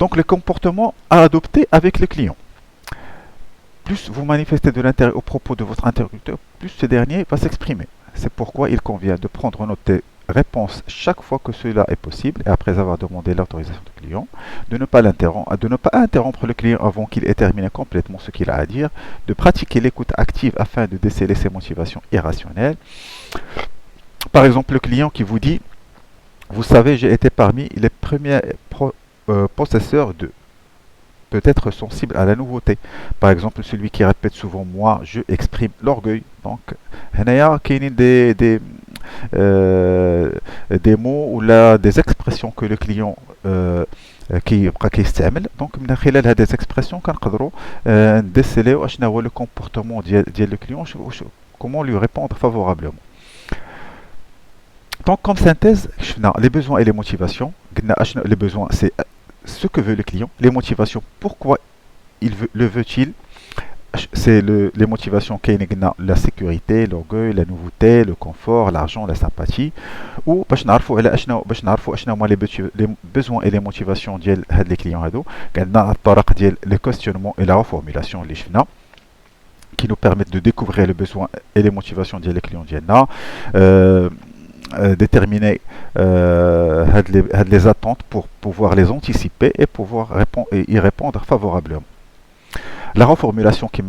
Donc le comportement à adopter avec le client. Plus vous manifestez de l'intérêt au propos de votre interlocuteur, plus ce dernier va s'exprimer. C'est pourquoi il convient de prendre note des réponses chaque fois que cela est possible et après avoir demandé l'autorisation du client, de ne pas interrompre le client avant qu'il ait terminé complètement ce qu'il a à dire, de pratiquer l'écoute active afin de déceler ses motivations irrationnelles. Par exemple, le client qui vous dit: vous savez, j'ai été parmi les premiers possesseurs de, peut être sensible à la nouveauté. Par exemple, celui qui répète souvent moi, je exprime l'orgueil. Donc, هنايا كاينين des mots ou là des expressions que le client كيبقى كيستعمل. دونك من خلال هذه des expressions كنقدروا ندسليو اشنا هو le comportement ديال le client, comment lui répondre favorablement. Donc, comme synthèse, les besoins et les motivations. Les besoins, c'est ce que veut le client. Les motivations, pourquoi le veut-il. C'est les motivations, la sécurité, l'orgueil, la nouveauté, le confort, l'argent, la sympathie. Ou باش نعرفوا اشنا هما les besoins et les motivations ديال هاد les clients هادو. عندنا الطرق ديال le questionnement et la reformulation اللي شفنا qui nous permettent de découvrir les besoins et les motivations ديال les clients ديالنا. Déterminer les attentes pour pouvoir les anticiper et pouvoir y répondre favorablement. La reformulation qui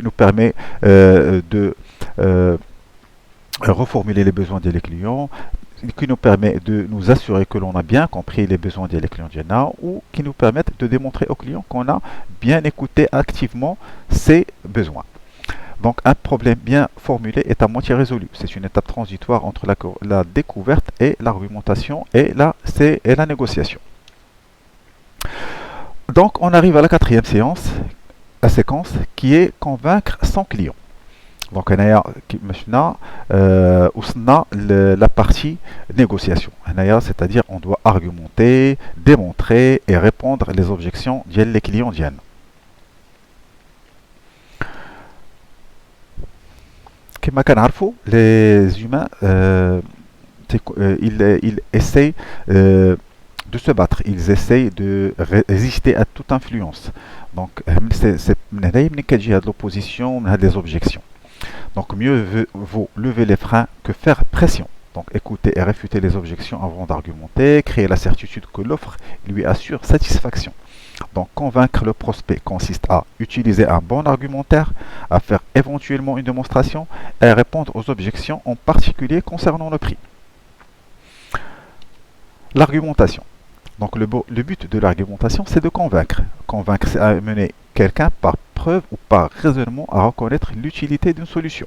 nous permet de reformuler les besoins des clients, qui nous permet de nous assurer que l'on a bien compris les besoins des clients ou qui nous permettent de démontrer aux clients qu'on a bien écouté activement ses besoins. Donc un problème bien formulé est à moitié résolu. C'est une étape transitoire entre la découverte et l'argumentation et la négociation. Donc on arrive à la quatrième séquence qui est convaincre son client. Donc on a la partie négociation. C'est-à-dire on doit argumenter, démontrer et répondre les objections des clients. Comme كنعرفوا les humains ils essayent de se battre, ils essayent de résister à toute influence. Donc c'est من هنا ملي كتجي هاد l'opposition من هاد les objections. Donc mieux vaut lever les freins que faire pression. Donc écouter et réfuter les objections avant d'argumenter, créer la certitude que l'offre lui assure satisfaction. Donc convaincre le prospect consiste à utiliser un bon argumentaire, à faire éventuellement une démonstration et à répondre aux objections, en particulier concernant le prix. L'argumentation. Donc le but de l'argumentation, c'est de convaincre. Convaincre, c'est amener quelqu'un par preuve ou par raisonnement à reconnaître l'utilité d'une solution.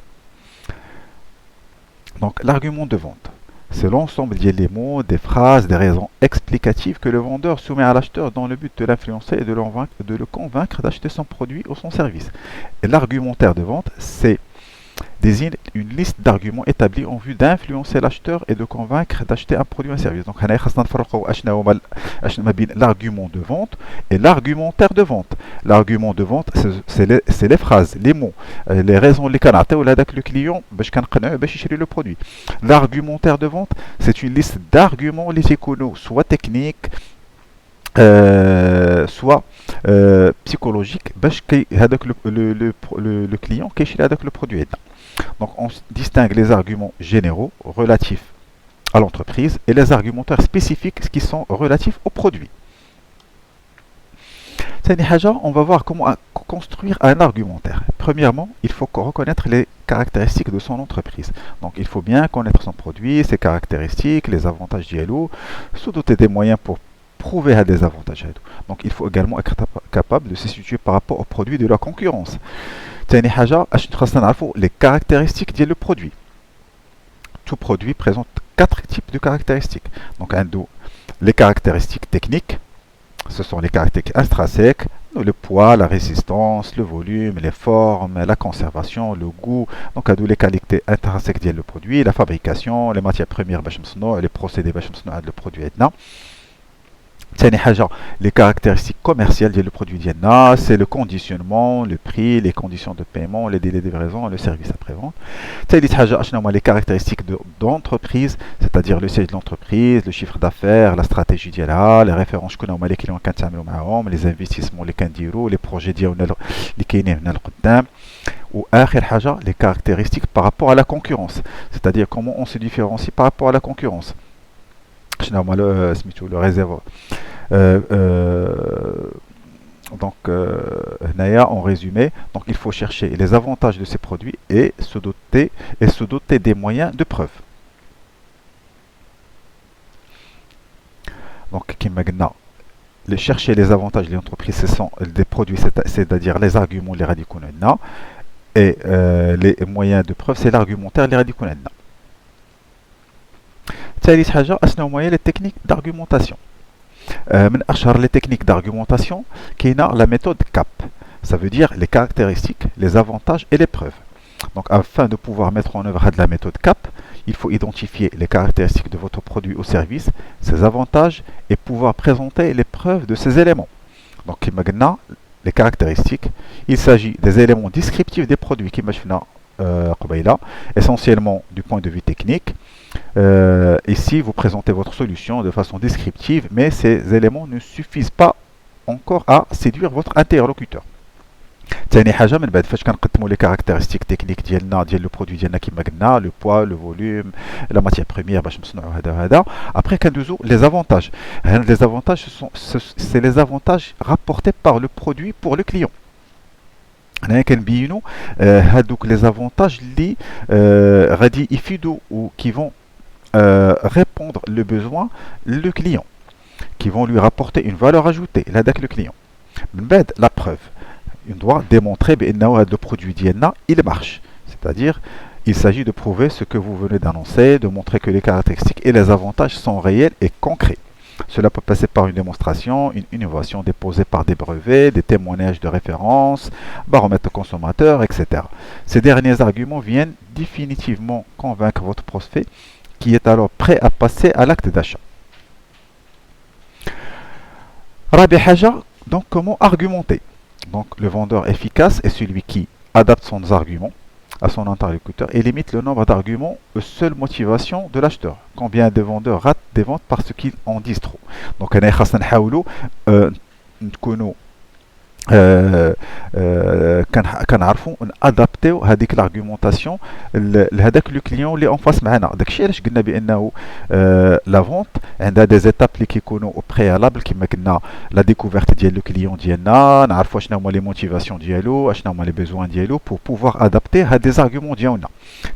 Donc l'argument de vente, c'est l'ensemble des mots, des phrases, des raisons explicatives que le vendeur soumet à l'acheteur dans le but de l'influencer et de le convaincre d'acheter son produit ou son service. Et l'argumentaire de vente, c'est désigne une liste d'arguments établis en vue d'influencer l'acheteur et de convaincre d'acheter un produit ou un service. Donc, l'argument de vente et l'argumentaire de vente. L'argument de vente, c'est les phrases, les mots, les raisons les le client le produit. L'argumentaire de vente, c'est une liste d'arguments soit techniques, soit psychologique le client qui achète le produit. Donc on distingue les arguments généraux relatifs à l'entreprise et les argumentaires spécifiques qui sont relatifs au produit. On va voir comment construire un argumentaire. Premièrement, il faut reconnaître les caractéristiques de son entreprise. Donc il faut bien connaître son produit, ses caractéristiques, les avantages d'ILO, se doter des moyens pour prouver des avantages. Donc il faut également être capable de se situer par rapport aux produits de la concurrence. Les caractéristiques du produit. Tout produit présente 4 types de caractéristiques. Donc les caractéristiques techniques, ce sont les caractéristiques intrinsèques, le poids, la résistance, le volume, les formes, la conservation, le goût. Donc les qualités intrinsèques du produit, la fabrication, les matières premières, les procédés le produit. ثاني حاجة les caractéristiques commerciales ديال le produit ديالنا, c'est le conditionnement, le prix, les conditions de paiement, les délais de livraison, le service après-vente. ثالث حاجة اشنا هما les caractéristiques d'entreprise, c'est-à-dire le siège de l'entreprise, le chiffre d'affaires, la stratégie ديالها, les références شكون هما les clients كنتعاملوا معاهم, les investissements اللي كنديروا, les projets ديالنا اللي كاينين هنا لقدام. واخر حاجة les caractéristiques par rapport à la concurrence, c'est-à-dire comment on se différencie par rapport à la concurrence. شنو هما le réservoir. Donc, en résumé, donc il faut chercher les avantages de ces produits et se doter des moyens de preuve. Donc, chercher les avantages des entreprises, ce sont des produits, c'est-à-dire les arguments, les radicaux, et les moyens de preuve, c'est l'argumentaire, les radicaux. ثالث حاجة أشنو هما les techniques d'argumentation. من أشهر les techniques d'argumentation كاينة la méthode CAP. Ça veut dire les caractéristiques, les avantages et les preuves. Donc afin de pouvoir mettre en œuvre la méthode CAP, il faut identifier les caractéristiques de votre produit ou service, ses avantages et pouvoir présenter les preuves de ces éléments. Donc maintenant, les caractéristiques, il s'agit des éléments descriptifs des produits qui essentiellement du point de vue technique. Ici, vous présentez votre solution de façon descriptive, mais ces éléments ne suffisent pas encore à séduire votre interlocuteur. ثاني حاجة من بعد فاش كنقدموا les caractéristiques techniques ديال le produit ديالنا كما قلنا, le poids, le volume, la matière première باش نصنعوا هذا. Après كندوزو les avantages. Les avantages c'est les avantages rapportés par le produit pour le client. هنا كنبينوا هادوك les avantages اللي غادي يفيدوا ou qui vont répondre le besoin le client, qui vont lui rapporter une valeur ajoutée لهذاك le client. من بعد la preuve, on doit démontrer بأنه هذا le produit ديالنا il marche, c'est-à-dire il s'agit de prouver ce que vous venez d'annoncer, de montrer que les caractéristiques et les avantages sont réels et concrets. Cela peut passer par une démonstration, une innovation déposée par des brevets, des témoignages de référence, baromètre consommateur, etc. Ces derniers arguments viennent définitivement convaincre votre prospect qui est alors prêt à passer à l'acte d'achat. رابع حاجة, donc comment argumenter. Donc le vendeur efficace est celui qui adapte son argument à son interlocuteur et limite le nombre d'arguments aux seules motivations de l'acheteur. Combien de vendeurs ratent des ventes parce qu'ils en disent trop. Donc أنا خاصنا نحاولوا نكونوا كنعرفوا نادابتيو هذيك الارغومونطاسيون لهذاك لو كليون اللي اون فاس معنا. داكشي علاش قلنا بانه لا فونت عندها دي زيتاب اللي كيكونوا او بريالابل كما قلنا لا ديكوفيرت ديال لو كليون ديالنا, نعرفوا شنو هما لي موتيفاسيون ديالو, شنو هما لي بيزوان ديالو بور بوفوار ادابتي هاد دي زارغومون ديالنا.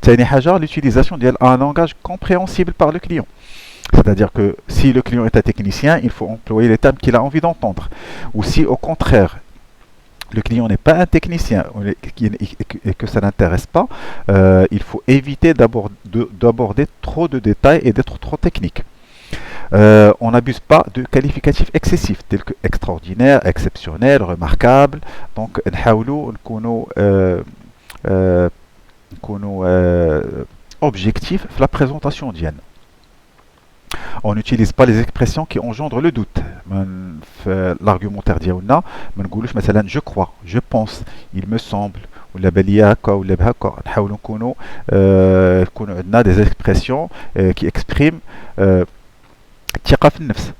ثاني حاجه لوتيليزاسيون ديال ان لانغاج compréhensible par le client. C'est-à-dire que si le client est un technicien, il faut employer les termes qu'il a envie d'entendre. Ou si au contraire, le client n'est pas un technicien et que ça n'intéresse pas, il faut éviter d'aborder trop de détails et d'être trop technique. On n'abuse pas de qualificatifs excessifs tels que extraordinaire, exceptionnel, remarquable. Donc, نكونوا objectifs dans la présentation d'Yann. On n'utilise pas les expressions qui engendrent le doute. L'argumentaire ديالنا ما نقولوش مثلا je crois, je pense, il me semble, ولا بالي هكا ولا بهكا. نحاولوا نكونوا عندنا des expressions qui expriment الثقة في النفس.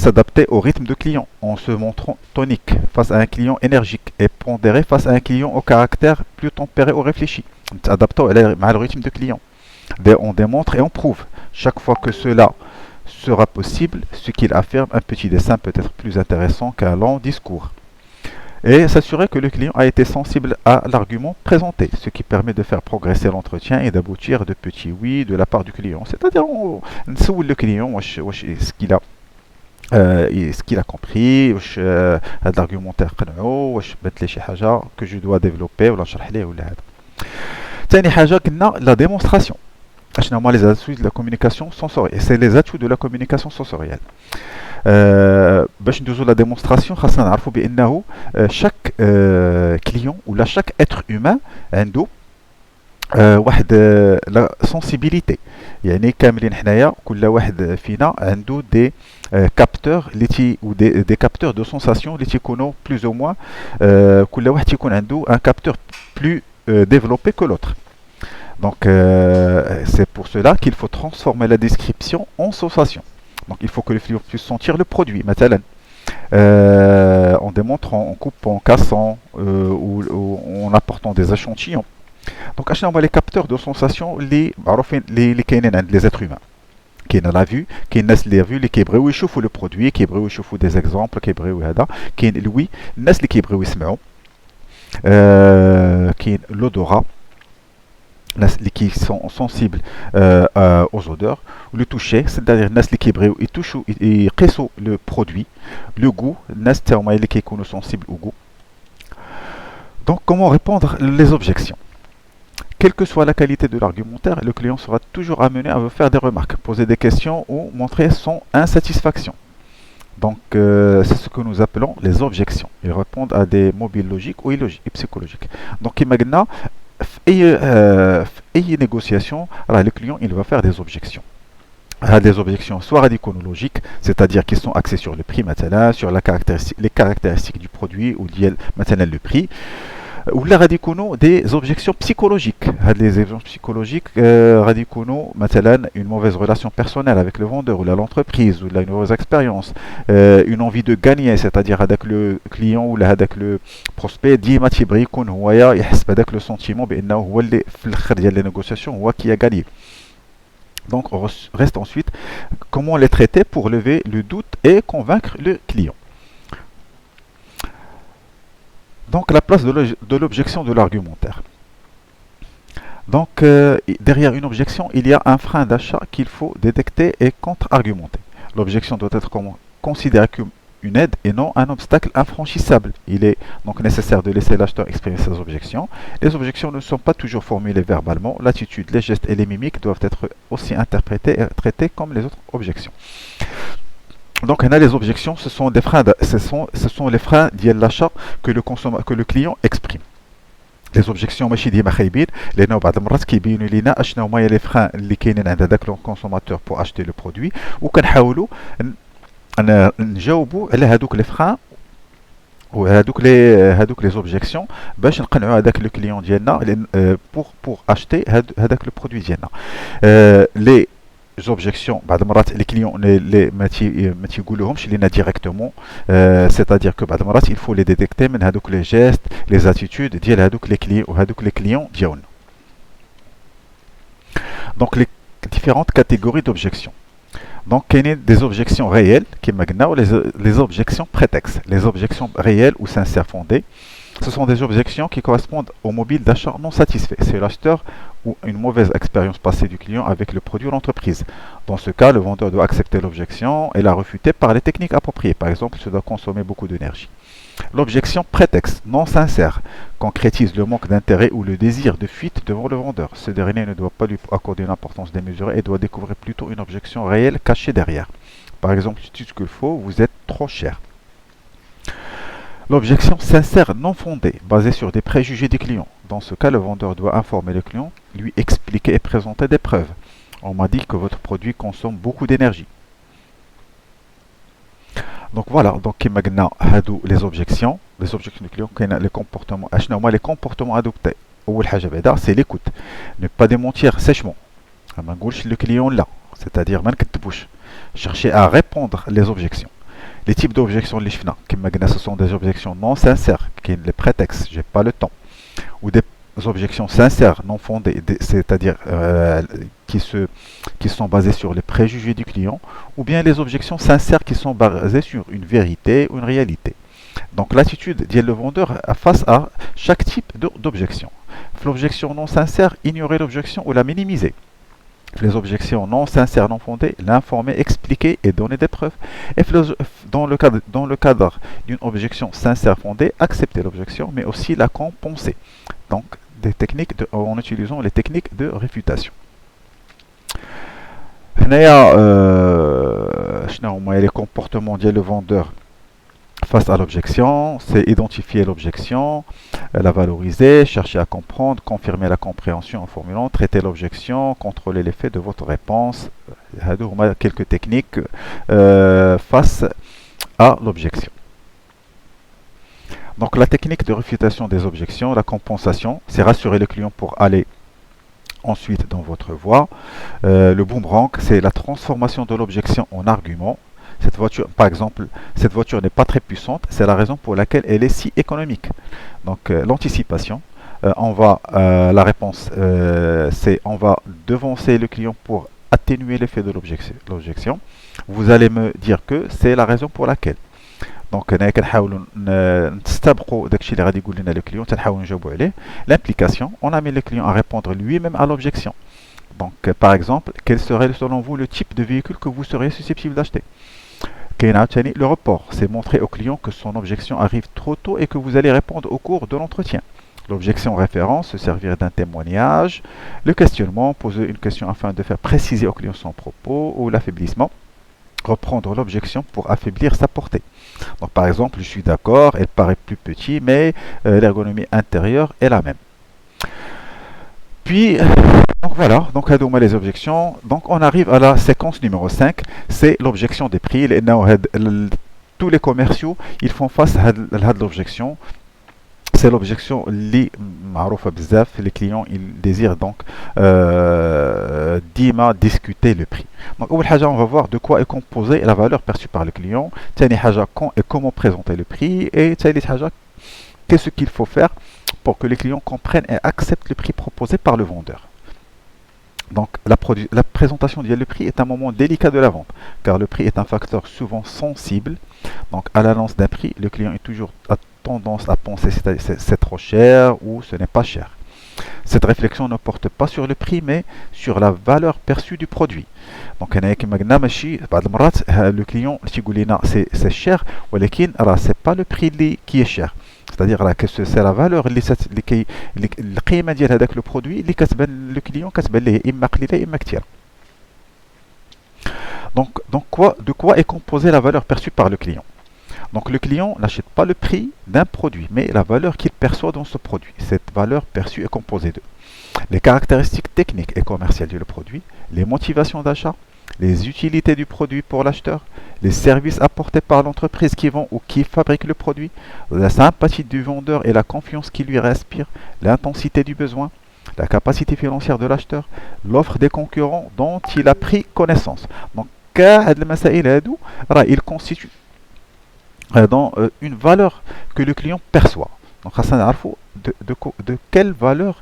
S'adapter au rythme de client en se montrant tonique face à un client énergique et pondéré face à un client au caractère plus tempéré ou réfléchi. S'adapter مع le rythme de client. On démontre et on prouve chaque fois que cela sera possible ce qu'il affirme. Un petit dessin peut être plus intéressant qu'un long discours. Et s'assurer que le client a été sensible à l'argument présenté, ce qui permet de faire progresser l'entretien et d'aboutir de petits oui de la part du client. C'est-à-dire on نسول le client ce qu'il a compris, هذا l'argumentaire قنعو, واش بانت لي شي حاجه que je dois développer ولا نشرح ليه ولا هذا. ثاني حاجه قلنا la démonstration. Finalement, les atouts de la communication sensorielle. C'est les atouts de la communication sensorielle. باش ندوزو la démonstration, خاصنا نعرفوا بأنه chaque client ou chaque être humain عنده واحد la sensibilité يعني كاملين حنايا كل واحد فينا عنده دي كابتور اللي تي ou des capteurs de sensation اللي تيكونوا plus ou moins كل واحد تيكون عنده un capteur plus développé que l'autre. Donc c'est pour cela qu'il faut transformer la description en sensation. Donc il faut que le client puisse sentir le produit, مثلا en démontrant, en coupant, en cassant ou en apportant des échantillons. Donc اشنا هما les capteurs de sensation اللي معروفين اللي كاينين عند les êtres humains. كاين لا فيو، كاين الناس اللي فيو اللي كيبغيو يشوفوا لو برودوي، كيبغيو يشوفوا دي زيكزامبل، كيبغيو هذا. كاين الوي، الناس اللي كيبغيو يسمعوا. كاين لودورا، الناس اللي كي سون سونسيبل aux odeurs. لو توشي c'est-à-dire الناس اللي كيبغيو يتوشوا يقيسوا لو برودوي. لو غو، الناس حتى هما اللي كيكونوا سونسيبل au goût. Donc comment répondre les objections? Quelle que soit la qualité de l'argumentaire, le client sera toujours amené à vous faire des remarques, poser des questions ou montrer son insatisfaction. Donc, c'est ce que nous appelons les objections. Ils répondent à des mobiles logiques ou illogiques et psychologiques. Donc, imagine, et négociation, alors le client il va faire des objections. Des objections soit radiconologiques, c'est-à-dire qui sont axées sur le prix, sur les caractéristiques du produit ou le prix. Ou la radicono des objections psychologiques. Les objections psychologiques radicono, une mauvaise relation personnelle avec le vendeur ou l'entreprise, ou une mauvaise expérience, une envie de gagner, c'est-à-dire avec le client ou avec le prospect, ديما تيبغي يكون هو يحس بهذاك le sentiment بأنه هو اللي في الآخر ديال les négociations هو qui a gagné. Donc reste ensuite comment les traiter pour lever le doute et convaincre le client. Donc la place de l'objection de l'argumentaire. Donc derrière une objection, il y a un frein d'achat qu'il faut détecter et contre-argumenter. L'objection doit être considérée comme une aide et non un obstacle infranchissable. Il est donc nécessaire de laisser l'acheteur exprimer ses objections. Les objections ne sont pas toujours formulées verbalement. L'attitude, les gestes et les mimiques doivent être aussi interprétés et traités comme les autres objections. Donc, les objections, ce sont des freins, ce sont les freins de l'achat que le client exprime. Les objections ماشي ديما خايبين لانه بعض المرات كيبينوا لينا اشنو هما لي فران اللي كاينين عند هذاك لو كونسوماتور بور اشتي لو برودوي وكنحاولوا نجاوبوا على هذوك لي فران وهذوك لي زوبجيكسيون باش نقنعوا هذاك لو كليون ديالنا بور اشتي هذاك لو برودوي ديالنا. لي objections, les clients les ما تيقولوهمش لينا directement, c'est-à-dire que il faut les détecter من هذوك les gestes, les attitudes ديال هذوك les clients ou هذوك les clients ديالنا. Donc les différentes catégories d'objections. Donc il y a des objections réelles qui ou les objections prétextes. Les objections réelles ou sincères fondées, ce sont des objections qui correspondent au mobile d'achat non satisfait. C'est l'acheteur ou une mauvaise expérience passée du client avec le produit ou l'entreprise. Dans ce cas, le vendeur doit accepter l'objection et la refuter par les techniques appropriées. Par exemple, il doit consommer beaucoup d'énergie. L'objection prétexte non sincère concrétise le manque d'intérêt ou le désir de fuite devant le vendeur. Ce dernier ne doit pas lui accorder une importance démesurée et doit découvrir plutôt une objection réelle cachée derrière. Par exemple, tu dis ce qu'il faut, vous êtes trop cher. L'objection sincère non fondée, basée sur des préjugés des clients. Dans ce cas, le vendeur doit informer le client, lui expliquer et présenter des preuves. On m'a dit que votre produit consomme beaucoup d'énergie. Donc voilà, donc les objections du client, les comportements adoptés. C'est l'écoute. Ne pas démentir sèchement. Le client là, c'est-à-dire chercher à répondre les objections. Les types d'objections ce sont des objections non sincères, qui sont les prétextes, j'ai pas le temps, ou des objections sincères non fondées, c'est-à-dire qui sont basées sur les préjugés du client, ou bien les objections sincères qui sont basées sur une vérité ou une réalité. Donc l'attitude dit le vendeur face à chaque type d'objection. L'objection non sincère, ignorer l'objection ou la minimiser. Les objections non sincères, non fondées, l'informer, expliquer et donner des preuves. Et dans le cadre d'une objection sincère fondée, accepter l'objection, mais aussi la compenser. Donc, en utilisant les techniques de réfutation. Il y a les comportements du vendeur face à l'objection, c'est identifier l'objection, la valoriser, chercher à comprendre, confirmer la compréhension en formulant, traiter l'objection, contrôler l'effet de votre réponse. Quelques techniques face à l'objection. Donc la technique de réfutation des objections, la compensation, c'est rassurer le client pour aller ensuite dans votre voie. Le boomerang, c'est la transformation de l'objection en argument. Cette voiture, par exemple, cette voiture n'est pas très puissante, c'est la raison pour laquelle elle est si économique. Donc l'anticipation, la réponse, c'est on va devancer le client pour atténuer l'effet de l'objection. Vous allez me dire que c'est la raison pour laquelle. Donc, l'implication, on amène le client à répondre lui-même à l'objection. Donc, par exemple, quel serait selon vous le type de véhicule que vous seriez susceptible d'acheter? Le report, c'est montrer au client que son objection arrive trop tôt et que vous allez répondre au cours de l'entretien. L'objection référence, se servir d'un témoignage. Le questionnement, poser une question afin de faire préciser au client son propos. Ou l'affaiblissement, reprendre l'objection pour affaiblir sa portée. Donc par exemple, je suis d'accord, elle paraît plus petite, mais l'ergonomie intérieure est la même. Puis, donc voilà, donc les objections. Donc on arrive à la séquence numéro 5, c'est l'objection des prix. Tous les commerciaux, ils font face à l'objection. C'est l'objection li معروفة بزاف. Les clients ils désirent donc ديما discuter le prix. Donc أول حاجة on va voir de quoi est composée la valeur perçue par le client. ثاني حاجة quand et comment présenter le prix. Et ثالث حاجة qu'est-ce qu'il faut faire pour que les clients comprennent et acceptent le prix proposé par le vendeur. Donc la présentation du prix est un moment délicat de la vente, car le prix est un facteur souvent sensible. Donc à l'annonce d'un prix, le client est toujours tendance à penser c'est trop cher ou ce n'est pas cher. Cette réflexion ne porte pas sur le prix mais sur la valeur perçue du produit. Donc le client c'est cher, mais c'est pas le prix qui est cher. C'est-à-dire que c'est la valeur القيمة ديال هذاك le produit اللي كتبان le client كتبان ليه إما قليلة إما كثيرة. Donc de quoi est composée la valeur perçue par le client? Donc le client n'achète pas le prix d'un produit, mais la valeur qu'il perçoit dans ce produit. Cette valeur perçue est composée de les caractéristiques techniques et commerciales du produit, les motivations d'achat, les utilités du produit pour l'acheteur, les services apportés par l'entreprise qui vend ou qui fabrique le produit, la sympathie du vendeur et la confiance qu'il lui respire, l'intensité du besoin, la capacité financière de l'acheteur, l'offre des concurrents dont il a pris connaissance. Donc, il constitue dans une valeur que le client perçoit. Donc, de quelle valeur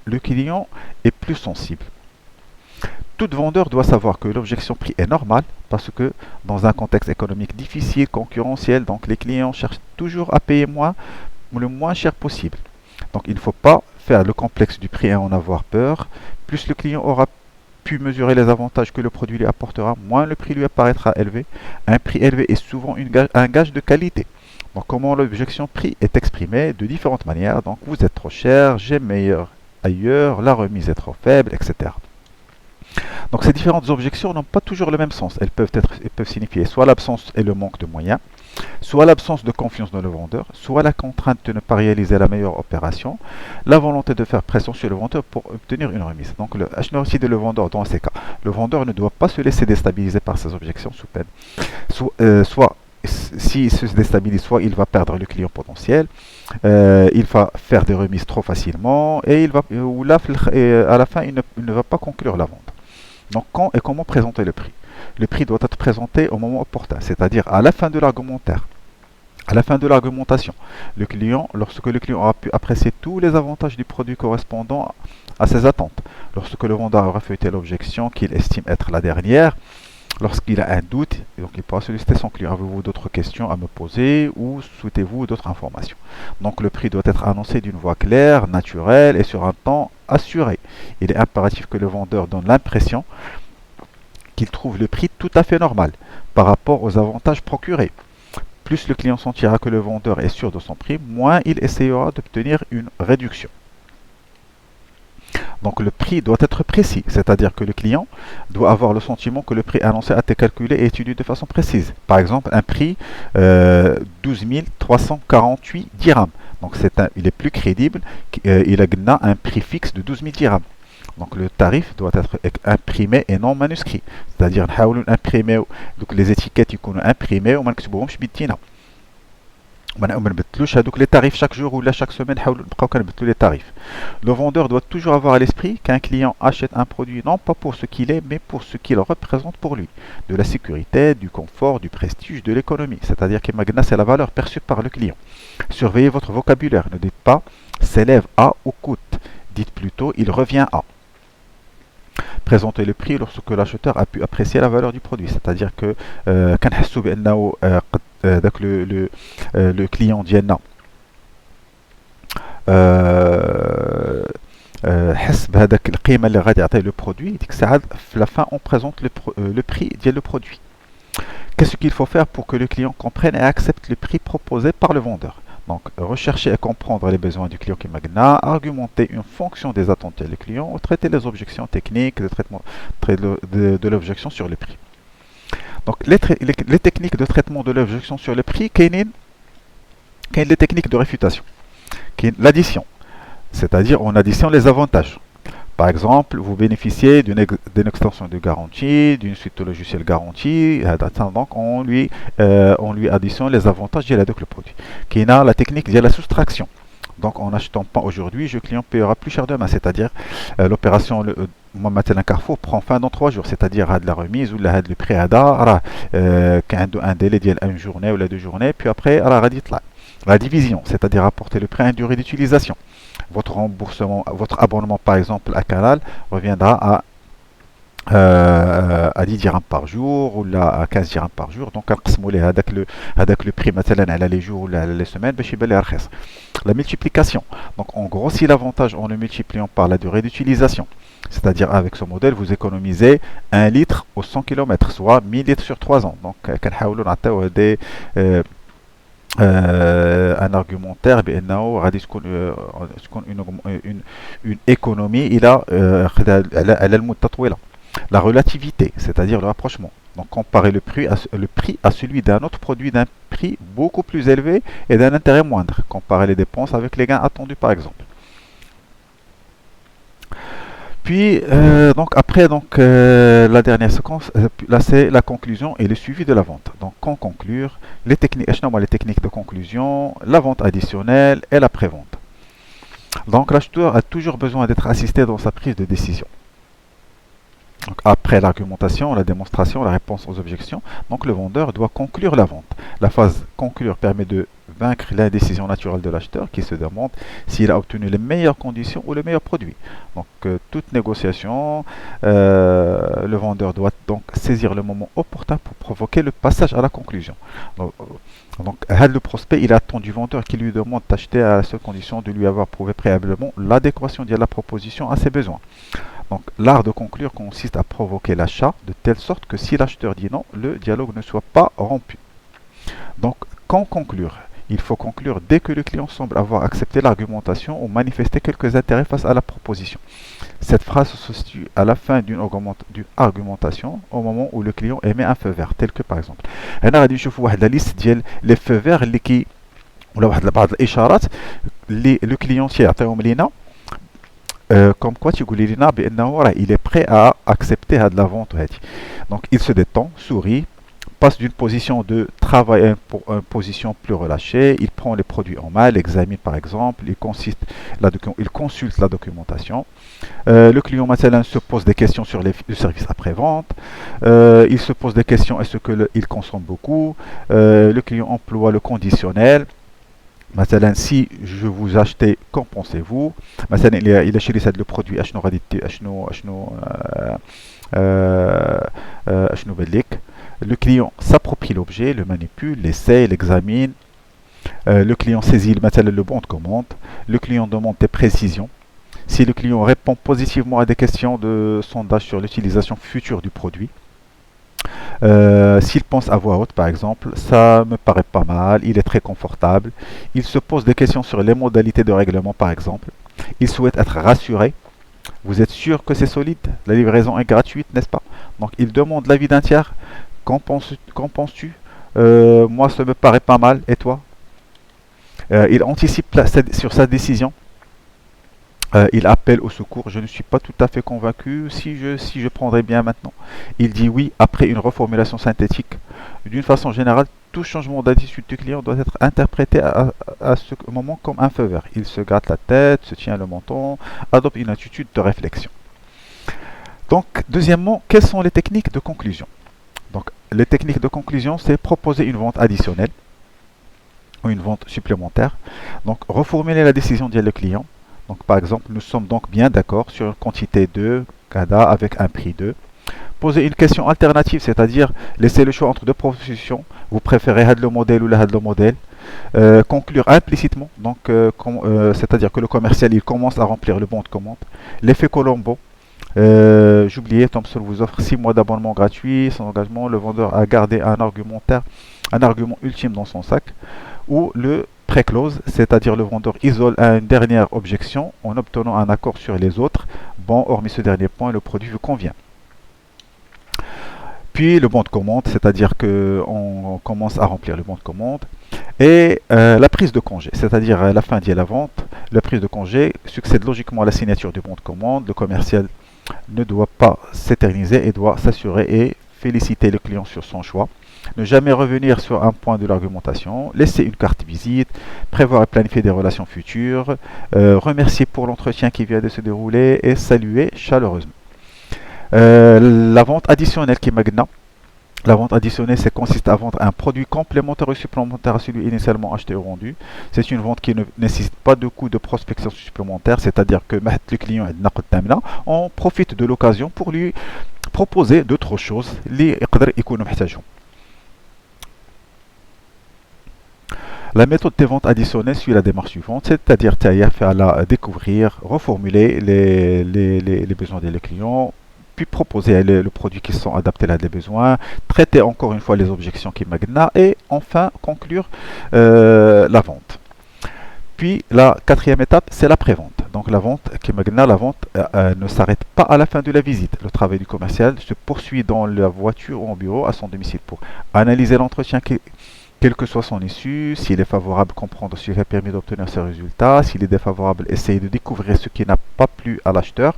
le client est plus sensible. Tout vendeur doit savoir que l'objection prix est normale parce que dans un contexte économique difficile, concurrentiel, donc les clients cherchent toujours à payer le moins cher possible. Donc il ne faut pas faire le complexe du prix et en avoir peur. Plus le client aura pu mesurer les avantages que le produit lui apportera, moins le prix lui apparaîtra élevé. Un prix élevé est souvent un gage de qualité. Donc comment l'objection prix est exprimée de différentes manières. Donc vous êtes trop cher, j'ai meilleur ailleurs, la remise est trop faible, etc. Donc ces différentes objections n'ont pas toujours le même sens. Elles peuvent signifier soit l'absence et le manque de moyens, soit l'absence de confiance dans le vendeur, soit la contrainte de ne pas réaliser la meilleure opération, la volonté de faire pression sur le vendeur pour obtenir une remise. Donc le aussi de le vendeur dans ces cas. Le vendeur ne doit pas se laisser déstabiliser par ces objections sous peine. Soit s'il se déstabilise, soit il va perdre le client potentiel, il va faire des remises trop facilement et à la fin il ne va pas conclure la vente. Donc quand et comment présenter le prix? Le prix doit être présenté au moment opportun, c'est-à-dire à la fin de l'argumentaire, à la fin de l'argumentation. Lorsque le client aura pu apprécier tous les avantages du produit correspondant à ses attentes, lorsque le vendeur aura feuilleté l'objection qu'il estime être la dernière, lorsqu'il a un doute, donc il pourra solliciter son client. Avez-vous d'autres questions à me poser ou souhaitez-vous d'autres informations? Donc le prix doit être annoncé d'une voix claire, naturelle et sur un temps assuré. Il est impératif que le vendeur donne l'impression qu'il trouve le prix tout à fait normal par rapport aux avantages procurés. Plus le client sentira que le vendeur est sûr de son prix, moins il essayera d'obtenir une réduction. Donc le prix doit être précis, c'est-à-dire que le client doit avoir le sentiment que le prix annoncé a été calculé et étudié de façon précise. Par exemple, un prix 12 348 dirhams. Donc il est plus crédible. Il a un prix fixe de 12 000 dirhams. Donc le tarif doit être imprimé et non manuscrit. C'est-à-dire imprimer donc les étiquettes sont imprimées وما نكتبوهمش بيدينا. ما نبدلوش هذوك les tarifs chaque jour ou là chaque semaine نحاولوا نبقاو كنبدلوا les tarifs. Le vendeur doit toujours avoir à l'esprit qu'un client achète un produit non pas pour ce qu'il est, mais pour ce qu'il représente pour lui. De la sécurité, du confort, du prestige, de l'économie. C'est-à-dire que Magna, c'est la valeur perçue par le client. Surveillez votre vocabulaire. Ne dites pas s'élève à ou coûte. Dites plutôt il revient à. Présenter le prix lorsque l'acheteur a pu apprécier la valeur du produit. C'est-à-dire que كنحسوا بأنه داك le client ديالنا حس بهذاك القيمه اللي غادي يعطيه لو برودوي ديك الساعه في لا فان اون بريزونت le prix ديال le produit. Qu'est-ce qu'il faut faire pour que le client comprenne et accepte le prix proposé par le vendeur? Donc, rechercher et comprendre les besoins du client qui magna, argumenter une fonction des attentes du client, ou traiter les objections techniques, le traitement de l'objection sur le prix. Donc, les techniques de traitement de l'objection sur le prix, qu'il y a les techniques de réfutation, l'addition, c'est-à-dire on additionne les avantages. Par exemple, vous bénéficiez d'une extension de garantie, d'une suite de logiciels garantie, donc on lui additionne les avantages de le produit. Qui a la technique de la soustraction. Donc en n'achetant pas aujourd'hui, le client paiera plus cher demain, c'est-à-dire l'opération moi maintenant Carrefour prend fin dans 3 jours, c'est-à-dire à de la remise ou le prix à un délai d'une journée ou 2 journées, puis après à la division, c'est-à-dire apporter le prix à une durée d'utilisation. Votre remboursement, votre abonnement par exemple à Canal reviendra à 10 dirhams par jour ou à 15 dirhams par jour. Donc avec le prix مثلا على les jours ou les semaines باش يبان لي رخيص. La multiplication. Donc on grossit l'avantage en le multipliant par la durée d'utilisation. C'est-à-dire avec ce modèle vous économisez 1 litre au 100 km, soit 1000 litres sur 3 ans. Donc كنحاولوا نعطيو des un argumentaire بانه غادي تكون une économie الى على المده طويله. La relativité, c'est-à-dire le rapprochement. Donc comparer le prix à celui d'un autre produit d'un prix beaucoup plus élevé et d'un intérêt moindre. Comparer les dépenses avec les gains attendus par exemple. Puis après la dernière séquence, là c'est la conclusion et le suivi de la vente. Donc quand conclure, les techniques de conclusion, la vente additionnelle et la prévente. Donc l'acheteur a toujours besoin d'être assisté dans sa prise de décision. Donc, après l'argumentation, la démonstration, la réponse aux objections, donc le vendeur doit conclure la vente. La phase conclure permet de vaincre l'indécision naturelle de l'acheteur qui se demande s'il a obtenu les meilleures conditions ou le meilleur produit. Donc toute négociation, le vendeur doit donc saisir le moment opportun pour provoquer le passage à la conclusion. Donc le prospect il attend du vendeur qui lui demande d'acheter à la seule condition de lui avoir prouvé préalablement l'adéquation de la proposition à ses besoins. Donc l'art de conclure consiste à provoquer l'achat de telle sorte que si l'acheteur dit non, le dialogue ne soit pas rompu. Donc quand conclure? Il faut conclure dès que le client semble avoir accepté l'argumentation ou manifesté quelques intérêts face à la proposition. Cette phrase se situe à la fin d'une argumentation au moment où le client émet un feu vert, tel que par exemple. هنا غادي نشوفوا واحد لا ليست ديال لي فو فير اللي ولا واحد بعض الاشارات اللي لو كليون تيعطيهم لينا comme quoi tu لينا بانه راه il est prêt à accepter هاد la vente هادي. Donc il se détend, sourit, passe d'une position de travail à une position plus relâchée, il prend les produits en main, l'examine par exemple, il consulte la documentation. Le client maintenant se pose des questions sur le service après-vente, il se pose des questions est-ce qu'il consomme beaucoup, le client emploie le conditionnel. مثلا si je vous achetais qu'en pensez-vous مثلا il achète le produit اشنو غادي اشنو بالك. Le client s'approprie l'objet, le manipule, l'essaie, l'examine. Le client saisit le bon de commande. Le client demande des précisions. Si le client répond positivement à des questions de sondage sur l'utilisation future du produit. S'il pense à voix haute par exemple, ça me paraît pas mal, il est très confortable. Il se pose des questions sur les modalités de règlement par exemple. Il souhaite être rassuré. Vous êtes sûr que c'est solide? La livraison est gratuite, n'est-ce pas? Donc il demande l'avis d'un tiers. Qu'en penses-tu? Moi, ça me paraît pas mal. Et toi? Il anticipe sur sa décision. Il appelle au secours. Je ne suis pas tout à fait convaincu si je prendrais bien maintenant. Il dit oui après une reformulation synthétique. D'une façon générale, tout changement d'attitude du client doit être interprété à ce moment comme un feu vert. Il se gratte la tête, se tient le menton, adopte une attitude de réflexion. Donc, deuxièmement, quelles sont les techniques de conclusion? Donc, les techniques de conclusion, c'est proposer une vente additionnelle ou une vente supplémentaire. Donc, reformuler la décision du client. Donc, par exemple, nous sommes donc bien d'accord sur une quantité de CADA avec un prix de. Poser une question alternative, c'est-à-dire laisser le choix entre deux propositions. Vous préférez le modèle ou le modèle. Conclure implicitement, donc c'est-à-dire que le commercial il commence à remplir le bon de commande. L'effet Colombo. J'oubliais, Thomson vous offre 6 mois d'abonnement gratuit, sans engagement. Le vendeur a gardé un argument ultime dans son sac. Ou le pré-close, c'est-à-dire le vendeur isole une dernière objection en obtenant un accord sur les autres. Bon, hormis ce dernier point, le produit vous convient. Puis le bon de commande, c'est-à-dire qu'on commence à remplir le bon de commande. Et la prise de congé, c'est-à-dire la fin de la vente. La prise de congé succède logiquement à la signature du bon de commande. Le commercial ne doit pas s'éterniser et doit s'assurer et féliciter le client sur son choix. Ne jamais revenir sur un point de l'argumentation, laisser une carte visite, prévoir et planifier des relations futures, remercier pour l'entretien qui vient de se dérouler et saluer chaleureusement. La vente additionnelle qui est magna. La vente additionnelle, ça consiste à vendre un produit complémentaire ou supplémentaire à celui initialement acheté ou vendu. C'est une vente qui ne nécessite pas de coût de prospection supplémentaire, c'est-à-dire que le client on profite de l'occasion pour lui proposer d'autres choses. La méthode des ventes additionnelles suit la démarche suivante, c'est-à-dire faire la découvrir, reformuler les besoins des clients, puis proposer le produit qui sont adaptés à des besoins, traiter encore une fois les objections qui magna et enfin conclure la vente. Puis la quatrième étape, c'est la pré-vente. Donc la vente qui magna, la vente ne s'arrête pas à la fin de la visite. Le travail du commercial se poursuit dans la voiture ou en bureau à son domicile pour analyser l'entretien quelle que soit son issue. S'il est favorable, comprendre ce qui a permis d'obtenir ce résultat. S'il est défavorable, essayer de découvrir ce qui n'a pas plu à l'acheteur.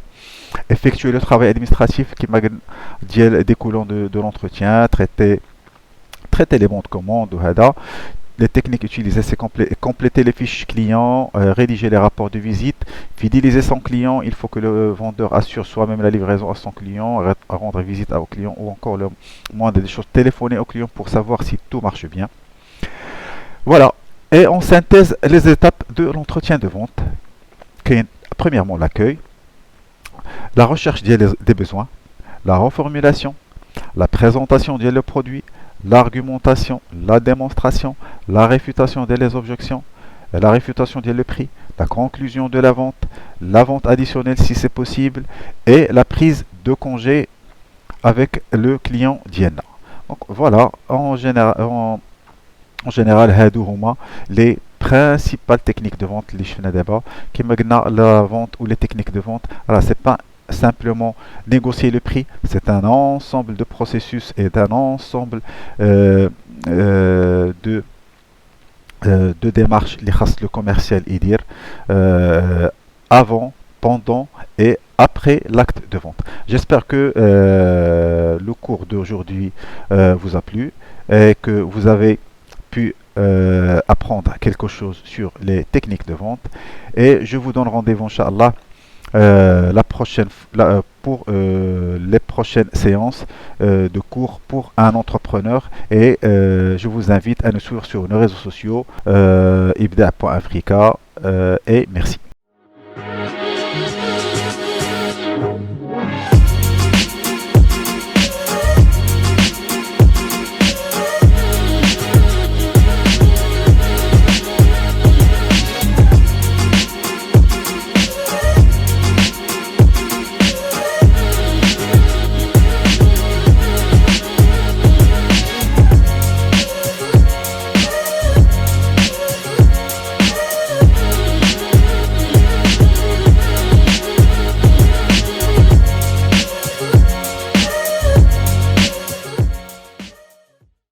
Effectuer le travail administratif qui découlant de l'entretien, traiter les bons de commande. Les techniques utilisées, c'est compléter les fiches clients, rédiger les rapports de visite, fidéliser son client. Il faut que le vendeur assure soi-même la livraison à son client, rendre visite au client ou encore le moindre des choses, téléphoner au client pour savoir si tout marche bien. Voilà. Et en synthèse, les étapes de l'entretien de vente. Premièrement, l'accueil, la recherche des besoins, la reformulation, la présentation du produit, l'argumentation, la démonstration, la réfutation des objections, la réfutation du prix, la conclusion de la vente additionnelle si c'est possible, et la prise de congé avec le client Diana. Donc voilà, en général, هادو هما les principales techniques de vente اللي شفنا دابا كما قلنا la vente ou les techniques de vente. Alors c'est pas simplement négocier le prix, c'est un ensemble de processus et d'un ensemble de démarches les khas le commercial dire avant, pendant et après l'acte de vente. J'espère que le cours d'aujourd'hui vous a plu et que vous avez pu apprendre quelque chose sur les techniques de vente, et je vous donne rendez-vous Inch'Allah pour les prochaines séances de cours pour un entrepreneur, et je vous invite à nous suivre sur nos réseaux sociaux ibda.africa, et merci.